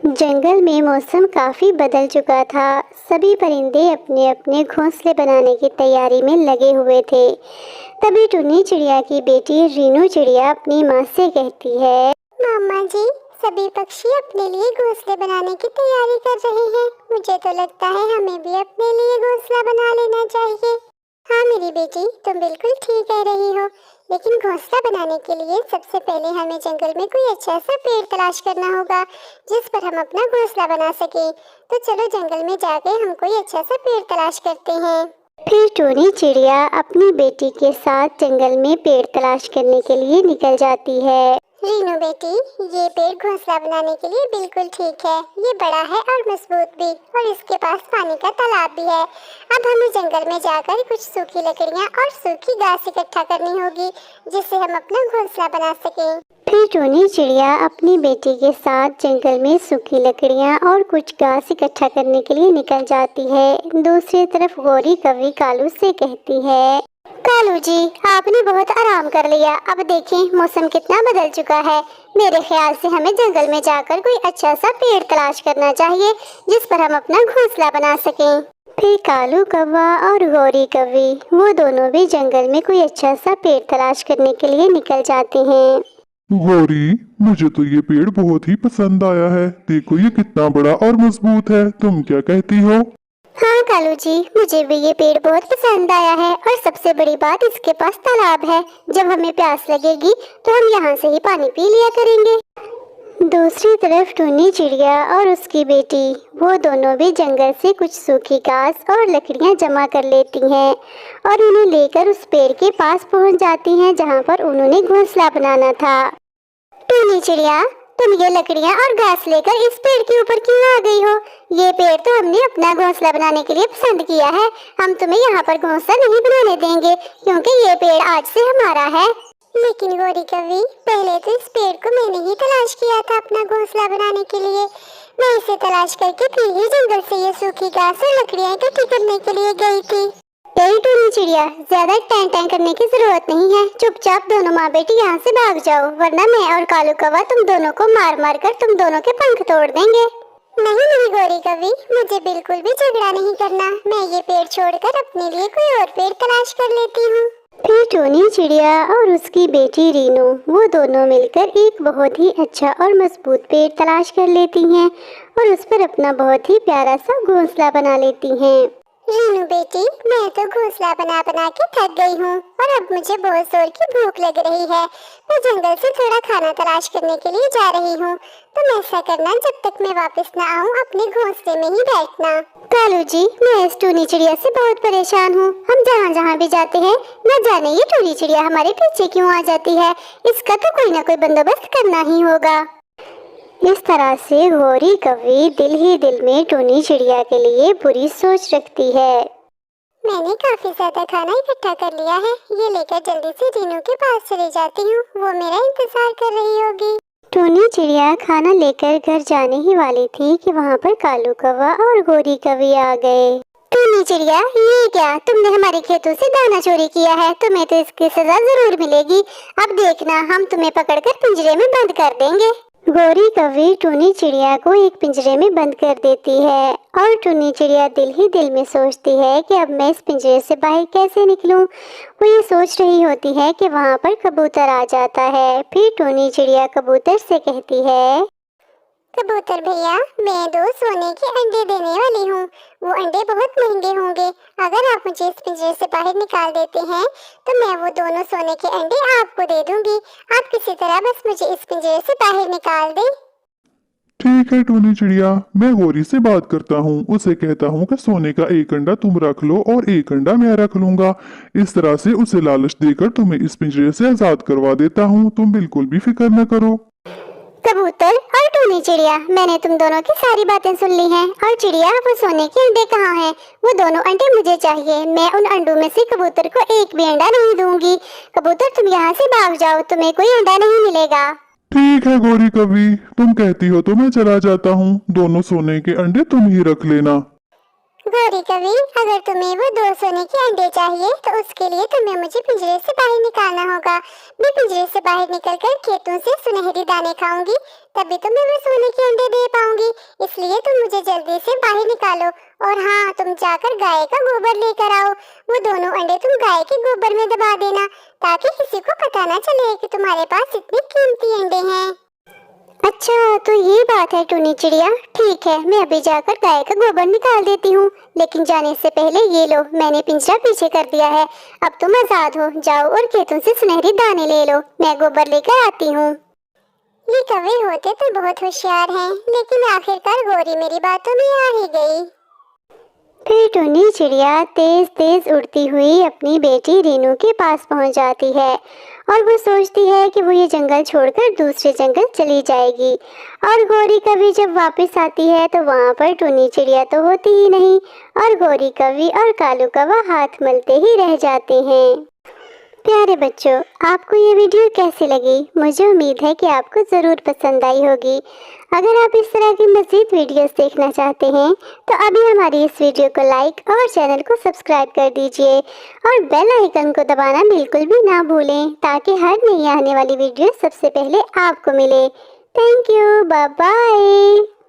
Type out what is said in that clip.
जंगल में मौसम काफ़ी बदल चुका था। सभी परिंदे अपने अपने घोंसले बनाने की तैयारी में लगे हुए थे। तभी टुन्नी चिड़िया की बेटी रीनू चिड़िया अपनी माँ से कहती है, मामा जी, सभी पक्षी अपने लिए घोंसले बनाने की तैयारी कर रहे हैं। मुझे तो लगता है हमें भी अपने लिए घोंसला बना लेना चाहिए। हाँ मेरी बेटी, तुम बिल्कुल ठीक कह रही हो, लेकिन घोंसला बनाने के लिए सबसे पहले हमें जंगल में कोई अच्छा सा पेड़ तलाश करना होगा जिस पर हम अपना घोंसला बना सके। तो चलो जंगल में जाकर हम कोई अच्छा सा पेड़ तलाश करते हैं। फिर टुन्नी चिड़िया अपनी बेटी के साथ जंगल में पेड़ तलाश करने के लिए निकल जाती है। रीनू बेटी, ये पेड़ घोंसला बनाने के लिए बिल्कुल ठीक है। ये बड़ा है और मजबूत भी, और इसके पास पानी का तालाब भी है। अब हमें जंगल में जाकर कुछ सूखी लकड़ियाँ और सूखी घास इकट्ठा करनी होगी जिससे हम अपना घोंसला बना सकें। फिर टुन्नी चिड़िया अपनी बेटी के साथ जंगल में सूखी लकड़ियाँ और कुछ घास इकट्ठा करने के लिए निकल जाती है। दूसरी तरफ गौरी कवि कालू से कहती है, कालू जी, आपने बहुत आराम कर लिया। अब देखें मौसम कितना बदल चुका है। मेरे ख्याल से हमें जंगल में जाकर कोई अच्छा सा पेड़ तलाश करना चाहिए जिस पर हम अपना घोंसला बना सकें। फिर कालू कौवा और गौरी कवि वो दोनों भी जंगल में कोई अच्छा सा पेड़ तलाश करने के लिए निकल जाते हैं। गौरी, मुझे तो ये पेड़ बहुत ही पसंद आया है। देखो ये कितना बड़ा और मजबूत है। तुम क्या कहती हो? हाँ कालू जी, मुझे भी ये पेड़ बहुत पसंद आया है, और सबसे बड़ी बात इसके पास तालाब है। जब हमें प्यास लगेगी तो हम यहाँ से ही पानी पी लिया करेंगे। दूसरी तरफ टुन्नी चिड़िया और उसकी बेटी वो दोनों भी जंगल से कुछ सूखी घास और लकड़ियाँ जमा कर लेती हैं और उन्हें लेकर उस पेड़ के पास पहुँच जाती हैं जहाँ पर उन्होंने घोंसला बनाना था। टुन्नी चिड़िया, तुम ये लकड़ियाँ और घास लेकर इस पेड़ के ऊपर क्यों आ गई हो? ये पेड़ तो हमने अपना घोंसला बनाने के लिए पसंद किया है। हम तुम्हें यहाँ पर घोंसला नहीं बनाने देंगे क्योंकि ये पेड़ आज से हमारा है। लेकिन गौरी कवि, पहले तो इस पेड़ को मैंने ही तलाश किया था अपना घोंसला बनाने के लिए। मैं इसे तलाश करके फिर ही जंगल से ये सूखी घास और लकड़ियाँ इकट्ठी करने के लिए गई थी। टुन्नी चिड़िया, ज्यादा टैं टैं करने की जरूरत नहीं है। चुपचाप दोनों माँ बेटी यहाँ से भाग जाओ, वरना मैं और कालू कौवा तुम दोनों को मार मार कर तुम दोनों के पंख तोड़ देंगे। नहीं नहीं गौरी कवि, मुझे बिल्कुल भी झगड़ा नहीं करना। मैं ये पेड़ छोड़कर अपने लिए कोई और पेड़ तलाश कर लेती हूँ। फिर टुन्नी चिड़िया और उसकी बेटी रीनू वो दोनों मिलकर एक बहुत ही अच्छा और मजबूत पेड़ तलाश कर लेती हैं और उस पर अपना बहुत ही प्यारा सा घोंसला बना लेती हैं। रीनू बेटी, मैं तो घोंसला बना बना के थक गई हूँ और अब मुझे बहुत जोर की भूख लग रही है। मैं जंगल से थोड़ा खाना तलाश करने के लिए जा रही हूँ। तुम ऐसा करना, जब तक मैं वापस ना आऊँ अपने घोंसले में ही बैठना। कालू जी, मैं इस टुन्नी चिड़िया से बहुत परेशान हूँ। हम जहाँ जहाँ भी जाते हैं न जाने ये टुन्नी चिड़िया हमारे पीछे क्यों आ जाती है। इसका तो कोई ना कोई बंदोबस्त करना ही होगा। इस तरह से गौरी कवि दिल ही दिल में टुन्नी चिड़िया के लिए बुरी सोच रखती है। मैंने काफी ज्यादा खाना इकट्ठा कर लिया है। ये लेकर जल्दी से रीनू के पास चली जाती हूँ, वो मेरा इंतजार कर रही होगी। टुन्नी चिड़िया खाना लेकर घर जाने ही वाली थी कि वहाँ पर कालू कौवा और गौरी कवि आ गए। टुन्नी चिड़िया, ये क्या, तुमने हमारे खेतों से दाना चोरी किया है। तुम्हें तो इसकी सजा जरूर मिलेगी। अब देखना, हम तुम्हें पकड़कर पिंजरे में बंद कर देंगे। गौरी कवि टुन्नी चिड़िया को एक पिंजरे में बंद कर देती है और टुन्नी चिड़िया दिल ही दिल में सोचती है कि अब मैं इस पिंजरे से बाहर कैसे निकलूं। वो ये सोच रही होती है कि वहाँ पर कबूतर आ जाता है। फिर टुन्नी चिड़िया कबूतर से कहती है, कबूतर भैया, मैं 2 सोने के अंडे देने वाली हूँ। वो अंडे बहुत महंगे होंगे। अगर आप मुझे इस पिंजरे से बाहर निकाल देते हैं तो मैं वो दोनों सोने के अंडे आपको दे दूंगी। आप किसी तरह बस मुझे इस पिंजरे से बाहर निकाल दें। ठीक है टुन्नी चिड़िया, मैं गौरी से बात करता हूँ। उसे कहता हूँ कि सोने का एक अंडा तुम रख लो और एक अंडा मैं रख लूंगा। इस तरह से उसे लालच देकर तुम्हें इस पिंजरे से आजाद करवा देता हूँ। तुम बिल्कुल भी फिक्र न करो। कबूतर और टुन्नी चिड़िया, मैंने तुम दोनों की सारी बातें सुन ली हैं। और चिड़िया, वो सोने के अंडे कहाँ हैं? वो दोनों अंडे मुझे चाहिए। मैं उन अंडों में से कबूतर को एक भी अंडा नहीं दूंगी। कबूतर, तुम यहाँ से भाग जाओ, तुम्हें कोई अंडा नहीं मिलेगा। ठीक है गौरी कवि, तुम कहती हो तो मैं चला जाता हूँ। दोनों सोने के अंडे तुम ही रख लेना। गौरी कवि, अगर तुम्हें वो 2 सोने के अंडे चाहिए तो उसके लिए तुम्हें मुझे पिंजरे से बाहर निकालना होगा। मैं पिंजरे से बाहर निकलकर खेतों से सुनहरी दाने खाऊंगी, तभी तो मैं वो सोने के अंडे दे पाऊंगी। और हाँ, तुम जाकर गाय का गोबर लेकर आओ। वो दोनों अंडे तुम गाय के गोबर में दबा देना, ताकि किसी को पता ना चले कि तुम्हारे पास इतने कीमती अंडे हैं। अच्छा, तो ये बात है टूनी चिड़िया। ठीक है, मैं अभी जाकर गाय का गोबर निकाल देती हूँ, लेकिन जाने से पहले ये लो, मैंने पिंजरा पीछे कर दिया है। अब तुम आजाद हो, जाओ और खेतों से सुनहरी दाने ले लो। मैं गोबर लेकर आती हूँ। ये कौवे होते तो बहुत होशियार हैं, लेकिन आखिरकार गोरी मेरी बातों में आ ही गई। फिर टूनी चिड़िया तेज तेज उड़ती हुई अपनी बेटी रीनू के पास पहुंच जाती है और वो सोचती है कि वो ये जंगल छोड़कर दूसरे जंगल चली जाएगी। और गौरी कवि जब वापस आती है तो वहाँ पर टूनी चिड़िया तो होती ही नहीं, और गौरी कवि और कालू कौवा हाथ मलते ही रह जाते हैं। प्यारे बच्चों, आपको ये वीडियो कैसी लगी? मुझे उम्मीद है कि आपको ज़रूर पसंद आई होगी। अगर आप इस तरह की मज़ीद वीडियोस देखना चाहते हैं तो अभी हमारी इस वीडियो को लाइक और चैनल को सब्सक्राइब कर दीजिए और बेल आइकन को दबाना बिल्कुल भी ना भूलें, ताकि हर नई आने वाली वीडियो सबसे पहले आपको मिले। Thank you, bye bye.